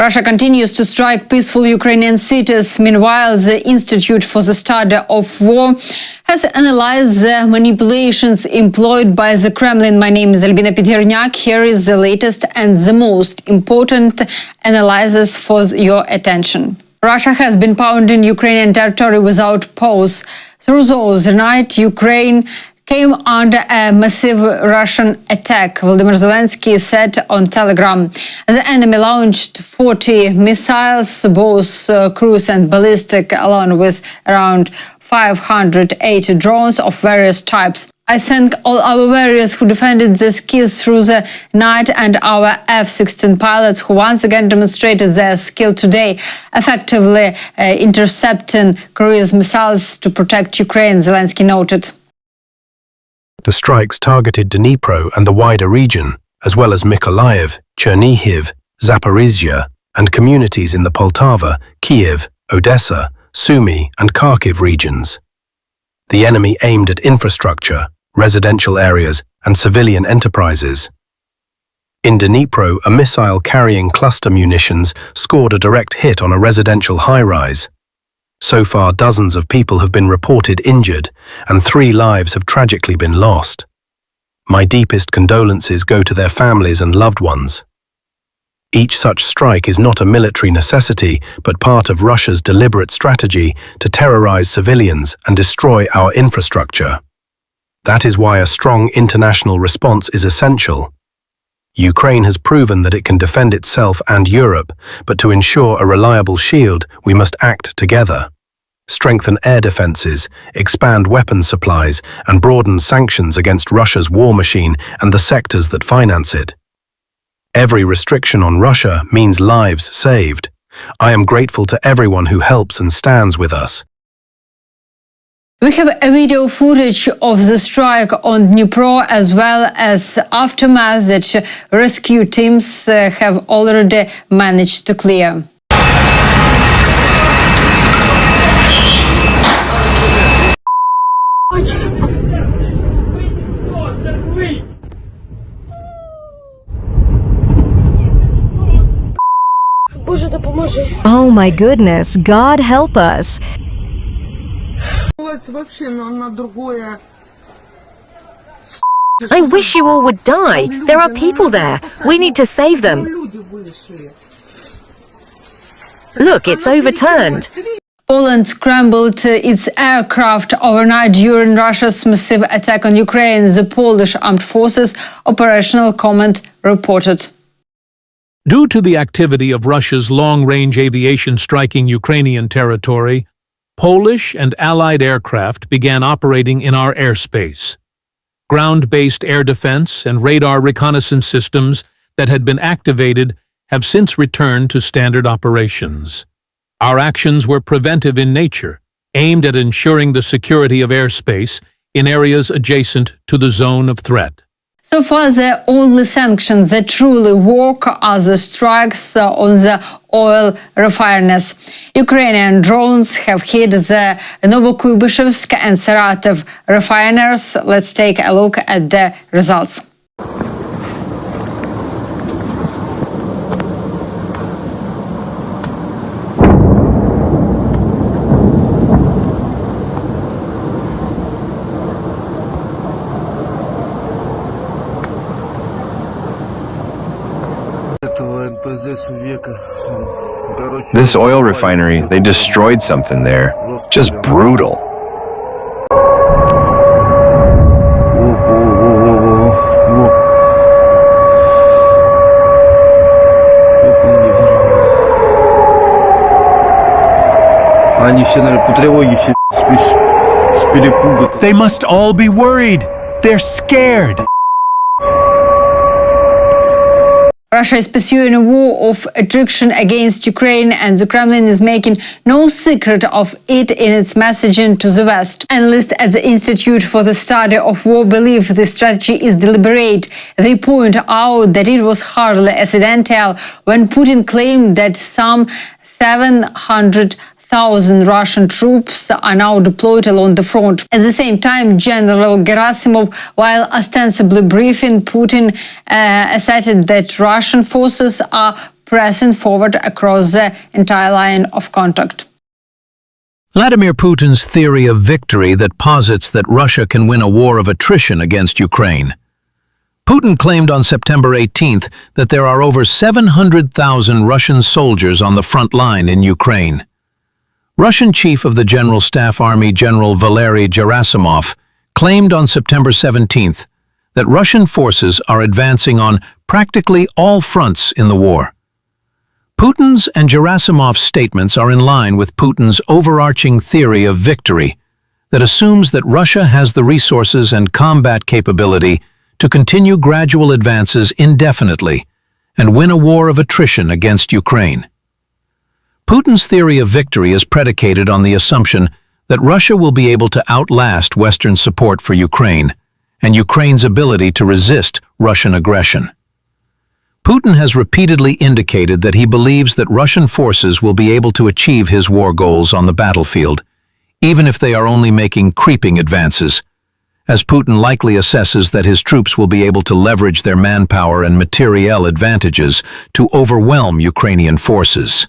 Russia continues to strike peaceful Ukrainian cities. Meanwhile, the Institute for the Study of War has analyzed the manipulations employed by the Kremlin. My name is Albina Pidhirnyak. Here is the latest and the most important analysis for your attention. Russia has been pounding Ukrainian territory without pause. Through the night, Ukraine came under a massive Russian attack, Volodymyr Zelensky said on Telegram. The enemy launched 40 missiles, both cruise and ballistic, along with around 580 drones of various types. I thank all our warriors who defended the skies through the night and our F-16 pilots who once again demonstrated their skill today, effectively intercepting cruise missiles to protect Ukraine, Zelensky noted. The strikes targeted Dnipro and the wider region, as well as Mykolaiv, Chernihiv, Zaporizhia, and communities in the Poltava, Kiev, Odessa, Sumy, and Kharkiv regions. The enemy aimed at infrastructure, residential areas, and civilian enterprises. In Dnipro, a missile carrying cluster munitions scored a direct hit on a residential high-rise. So far, dozens of people have been reported injured, and 3 lives have tragically been lost. My deepest condolences go to their families and loved ones. Each such strike is not a military necessity, but part of Russia's deliberate strategy to terrorize civilians and destroy our infrastructure. That is why a strong international response is essential. Ukraine has proven that it can defend itself and Europe, but to ensure a reliable shield, we must act together. Strengthen air defenses, expand weapons supplies, and broaden sanctions against Russia's war machine and the sectors that finance it. Every restriction on Russia means lives saved. I am grateful to everyone who helps and stands with us. We have a video footage of the strike on Dnipro as well as aftermath that rescue teams have already managed to clear. Oh my goodness, God help us. I wish you all would die. There are people there. We need to save them. Look, it's overturned. Poland scrambled its aircraft overnight during Russia's massive attack on Ukraine, the Polish Armed Forces Operational Command reported. Due to the activity of Russia's long-range aviation striking Ukrainian territory, Polish and Allied aircraft began operating in our airspace. Ground-based air defense and radar reconnaissance systems that had been activated have since returned to standard operations. Our actions were preventive in nature, aimed at ensuring the security of airspace in areas adjacent to the zone of threat. So far, the only sanctions that truly work are the strikes on the oil refineries. Ukrainian drones have hit the Novokuybishevsk and Saratov refineries. Let's take a look at the results. This oil refinery, they destroyed something there. Just brutal. They must all be worried. They're scared. Russia is pursuing a war of attrition against Ukraine, and the Kremlin is making no secret of it in its messaging to the West. Analysts at the Institute for the Study of War believe this strategy is deliberate. They point out that it was hardly accidental when Putin claimed that some 700,000 Russian troops are now deployed along the front. At the same time, General Gerasimov, while ostensibly briefing Putin, asserted that Russian forces are pressing forward across the entire line of contact. Vladimir Putin's theory of victory that posits that Russia can win a war of attrition against Ukraine. Putin claimed on September 18th that there are over 700,000 Russian soldiers on the front line in Ukraine. Russian Chief of the General Staff Army General Valery Gerasimov claimed on September 17th that Russian forces are advancing on practically all fronts in the war. Putin's and Gerasimov's statements are in line with Putin's overarching theory of victory that assumes that Russia has the resources and combat capability to continue gradual advances indefinitely and win a war of attrition against Ukraine. Putin's theory of victory is predicated on the assumption that Russia will be able to outlast Western support for Ukraine and Ukraine's ability to resist Russian aggression. Putin has repeatedly indicated that he believes that Russian forces will be able to achieve his war goals on the battlefield, even if they are only making creeping advances, as Putin likely assesses that his troops will be able to leverage their manpower and materiel advantages to overwhelm Ukrainian forces.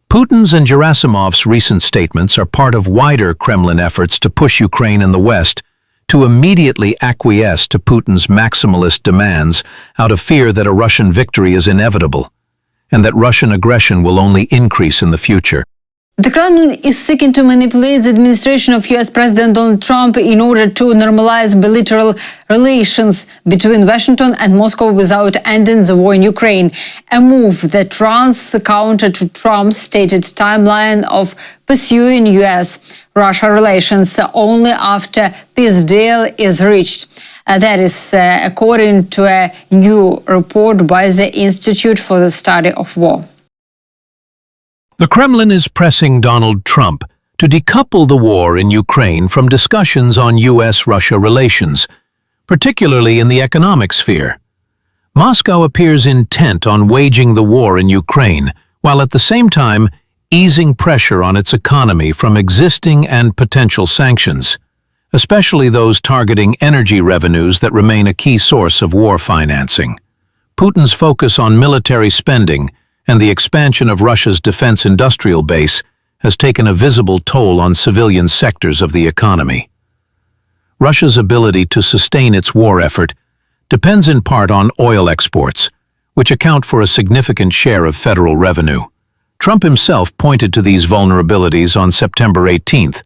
Putin's and Gerasimov's recent statements are part of wider Kremlin efforts to push Ukraine and the West to immediately acquiesce to Putin's maximalist demands out of fear that a Russian victory is inevitable and that Russian aggression will only increase in the future. The Kremlin is seeking to manipulate the administration of US President Donald Trump in order to normalize bilateral relations between Washington and Moscow without ending the war in Ukraine, a move that runs counter to Trump's stated timeline of pursuing US-Russia relations only after peace deal is reached. That is according to a new report by the Institute for the Study of War. The Kremlin is pressing Donald Trump to decouple the war in Ukraine from discussions on US-Russia relations, particularly in the economic sphere. Moscow appears intent on waging the war in Ukraine, while at the same time easing pressure on its economy from existing and potential sanctions, especially those targeting energy revenues that remain a key source of war financing. Putin's focus on military spending and the expansion of Russia's defense industrial base has taken a visible toll on civilian sectors of the economy. Russia's ability to sustain its war effort depends in part on oil exports, which account for a significant share of federal revenue. Trump himself pointed to these vulnerabilities on September 18th,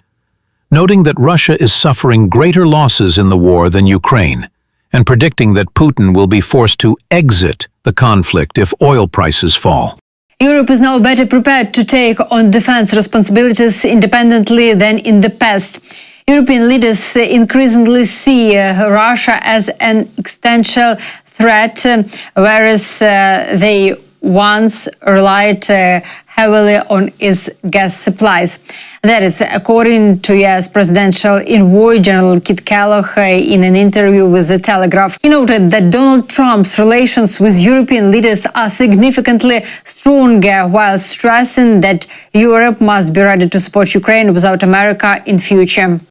noting that Russia is suffering greater losses in the war than Ukraine, and predicting that Putin will be forced to exit the conflict if oil prices fall. Europe is now better prepared to take on defense responsibilities independently than in the past. European leaders increasingly see Russia as an existential threat, whereas they once relied heavily on its gas supplies. That is according to US presidential envoy General Kit Kellogg in an interview with The Telegraph. He noted that Donald Trump's relations with European leaders are significantly stronger, while stressing that Europe must be ready to support Ukraine without America in future.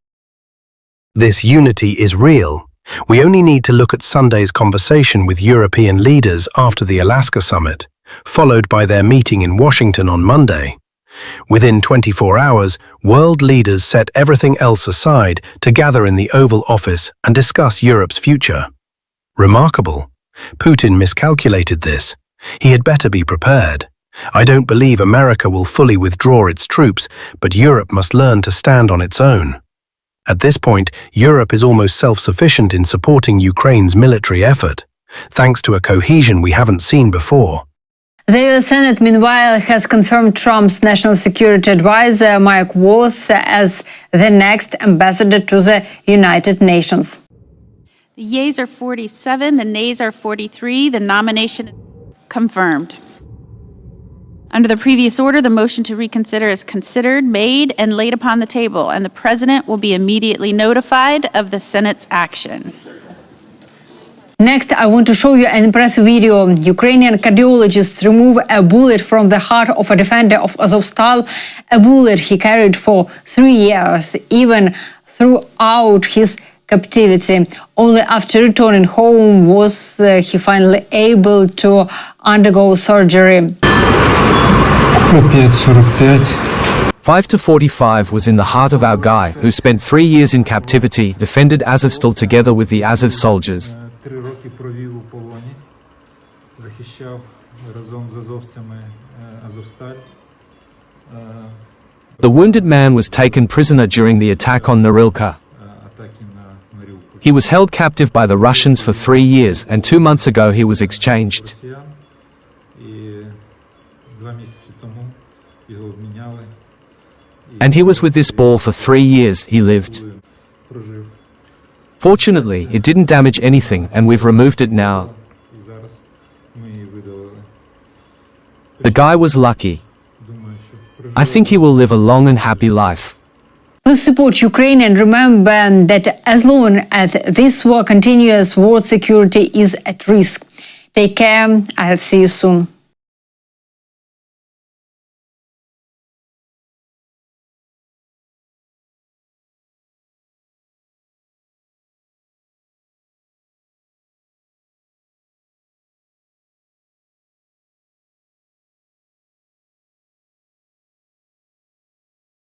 This unity is real. We only need to look at Sunday's conversation with European leaders after the Alaska summit, followed by their meeting in Washington on Monday. Within 24 hours, world leaders set everything else aside to gather in the Oval Office and discuss Europe's future. Remarkable. Putin miscalculated this. He had better be prepared. I don't believe America will fully withdraw its troops, but Europe must learn to stand on its own. At this point, Europe is almost self-sufficient in supporting Ukraine's military effort, thanks to a cohesion we haven't seen before. The US Senate, meanwhile, has confirmed Trump's national security advisor, Mike Waltz, as the next ambassador to the United Nations. The yeas are 47, the nays are 43. The nomination is confirmed. Under the previous order, the motion to reconsider is considered, made, and laid upon the table, and the President will be immediately notified of the Senate's action. Next, I want to show you an impressive video. Ukrainian cardiologists remove a bullet from the heart of a defender of Azovstal, a bullet he carried for 3 years, even throughout his captivity. Only after returning home was he finally able to undergo surgery. 5 to 45 was in the heart of our guy, who spent 3 years in captivity, defended Azovstal together with the Azov soldiers. The wounded man was taken prisoner during the attack on Norilka. He was held captive by the Russians for 3 years, and 2 months ago he was exchanged. And he was with this ball for 3 years. He lived. Fortunately, it didn't damage anything, and we've removed it now. The guy was lucky. I think he will live a long and happy life. Please support Ukraine and remember that as long as this war continues, world security is at risk. Take care. I'll see you soon.